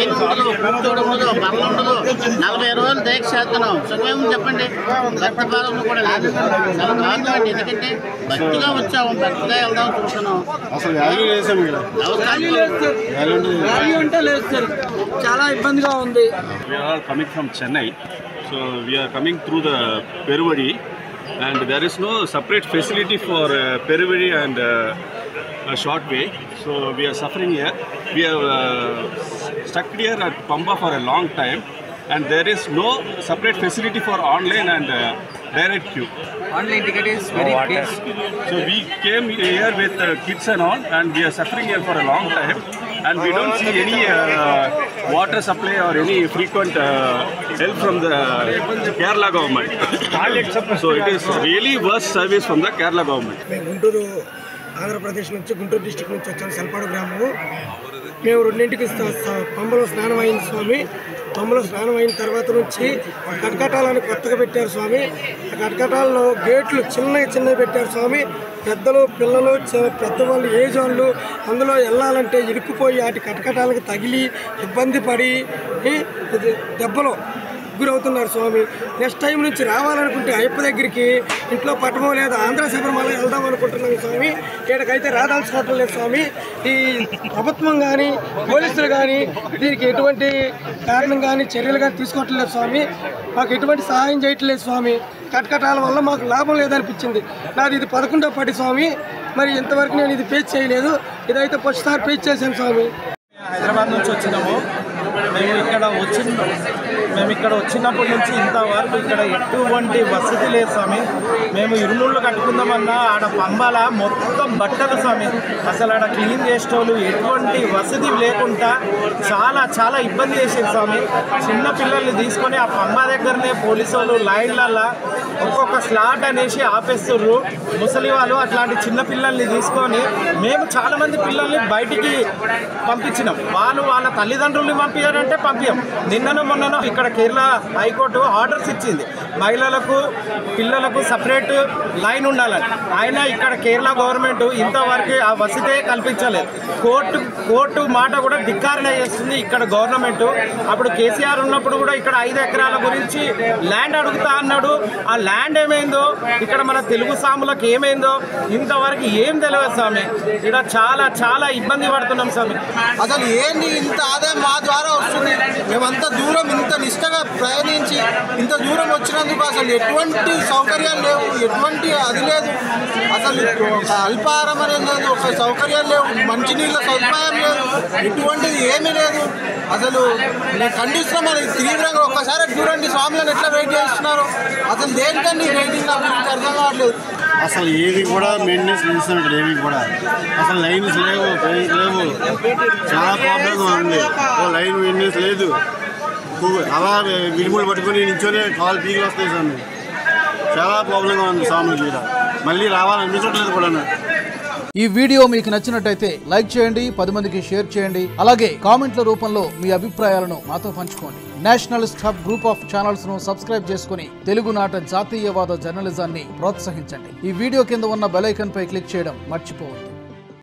Line ఉండదు, కూర్చోడు ఉండదు, బల్ల ఉండదు. 40 రోజులు దీక్ష చేస్తున్నాం. సుఖమేమో చెప్పండి. భక్తిభావం కూడా లేదు. చాలా కారణం అండి. ఎందుకంటే భక్తిగా వచ్చాము, భక్తిగా వెళ్దాం చూస్తున్నాం. అసలు వాల్యూ లేదు సార్. చాలా ఇబ్బందిగా ఉంది. We are all coming from Chennai, so we are coming through the Peruvadi, and there is no separate facility for Peruvadi and a short way. So we are suffering here. We have stuck here at Pamba for a long time, and there is no separate facility for online and direct queue. Online ticket is very big. So we came here with kids and all, and we are suffering here for a long time, and we don't see any water supply or any frequent help from the Kerala government. So it is really worst service from the Kerala government. Guntur Andhra Pradesh నుంచి Guntur district నుంచి వచ్చాను. సల్పాడు గ్రామము. మేము 2ంటికి పంబలో స్నానం అయింది స్వామి. పంబలో స్నానం అయిన తర్వాత నుంచి కటకటాలని కొత్తగా పెట్టారు స్వామి. ఆ కటకటాలలో గేట్లు చిన్నవి పెట్టారు స్వామి. పెద్దలు పిల్లలు పెద్దవాళ్ళు ఏజ్ వాళ్ళు అందులో వెళ్ళాలంటే ఇరుక్కుపోయి వాటి కటకటాలకు తగిలి ఇబ్బంది పడి దెబ్బలు గురవుతున్నారు స్వామి. నెక్స్ట్ టైం నుంచి రావాలనుకుంటే అయ్యప్ప దగ్గరికి ఇంట్లో పట్టమో లేదా ఆంధ్ర శబరిమల వెళ్దాం అనుకుంటున్నాం స్వామి. ఇక్కడికైతే రాదాల్సుకోవటం లేదు స్వామి. ఈ ప్రభుత్వం కానీ పోలీసులు కానీ దీనికి ఎటువంటి కారణం కానీ చర్యలు కానీ తీసుకోవటం లేదు స్వామి. మాకు ఎటువంటి సహాయం చేయటం లేదు స్వామి. కటకటాల వల్ల మాకు లాభం లేదనిపించింది. నాది ఇది 11వ పడి స్వామి. మరి ఇంతవరకు నేను ఇది పేజ్ చేయలేదు. ఇదైతే ఫస్ట్ సార్ పేజ్ చేశాను స్వామి. హైదరాబాద్ నుంచి వచ్చినాము. మేము ఇక్కడ వచ్చినప్పటి నుంచి ఇంతవరకు ఇక్కడ ఎటువంటి వసతి లేదు స్వామి. మేము ఇరుముళ్ళు కట్టుకుందామన్నా ఆడ పంబాల మొత్తం బట్టలు స్వామి. అసలు ఆడ క్లీన్ చేసేటోళ్ళు ఎటువంటి వసతి లేకుండా చాలా ఇబ్బంది చేసేది స్వామి. చిన్న పిల్లల్ని తీసుకొని ఆ పంబా దగ్గరనే పోలీసు వాళ్ళు లైన్లల్లో ఒక్కొక్క స్లాట్ అనేసి ఆపేస్తుర్రు. ముసలి వాళ్ళు అట్లాంటి చిన్న పిల్లల్ని తీసుకొని మేము చాలామంది పిల్లల్ని బయటికి పంపించినాం. వాళ్ళ తల్లిదండ్రుల్ని పంపించారంటే పంపించాం. నిన్ననో మొన్ననో ఇక్కడ కేరళ హైకోర్టు ఆర్డర్స్ ఇచ్చింది మహిళలకు పిల్లలకు సపరేట్ లైన్ ఉండాలని. అయినా ఇక్కడ కేరళ గవర్నమెంట్ ఇంతవరకు ఆ వసతే కల్పించలేదు. కోర్టు మాట కూడా ధిక్కారణ చేస్తుంది ఇక్కడ గవర్నమెంట్. అప్పుడు కేసీఆర్ ఉన్నప్పుడు కూడా ఇక్కడ 5 ఎకరాల గురించి ల్యాండ్ అడుగుతా అన్నాడు. ఆ ల్యాండ్ ఏమైందో ఇక్కడ మన తెలుగు సాములకు ఏమైందో ఇంతవరకు ఏం తెలియదు స్వామి. ఇక్కడ చాలా ఇబ్బంది పడుతున్నాం స్వామి. అసలు ఏంటి ఇంత ఆదాయం మా ద్వారా వస్తుంది? మేమంత దూరం ఇంత నిష్టగా ప్రయాణించి ఇంత దూరం వచ్చినందుకు అసలు ఎటువంటి సౌకర్యాలు లేవు, ఎటువంటి అది లేదు. అసలు ఒక అల్పాహారం అనేది లేదు, ఒక సౌకర్యాలు లేవు, మంచినీళ్ళ సదుపాయం లేదు, ఎటువంటిది ఏమీ లేదు. అసలు నేను ఖండిస్తున్నాం. మనకి తీవ్రంగా ఒక్కసారి చూడండి స్వాములను ఎట్లా వెయిట్ చేస్తున్నారు. అసలు దేనికండి వెయిటింగ్ నాకు అర్థం కావట్లేదు. అసలు ఏవి కూడా మెయింటెనెన్స్ చేస్తున్నట్టు ఏవి కూడా అసలు లైన్స్ లేవు, ట్రైన్స్ లేవు. చాలా ప్రాబ్లంగా ఉంది. లైన్ మెయింటెనెన్స్ లేదు. అలా విలుములు పట్టుకుని నించోనే కాలు పీకులు వస్తాయి స్వామి. చాలా ప్రాబ్లంగా ఉంది స్వామికి. మళ్ళీ రావాలనిపించట్లేదు కూడా. ఈ వీడియో మీకు నచ్చినట్టయితే లైక్ చేయండి, 10 మందికి షేర్ చేయండి. అలాగే కామెంట్ల రూపంలో మీ అభిప్రాయాలను మాతో పంచుకోండి. Nationalist hub group of channels ను సబ్స్క్రైబ్ చేసుకుని తెలుగునాట జాతీయవాద జర్నలిజాన్ని ప్రోత్సహించండి. ఈ వీడియో కింద ఉన్న బెల్ ఐకాన్ పై క్లిక్ చేయడం మర్చిపోవద్దు.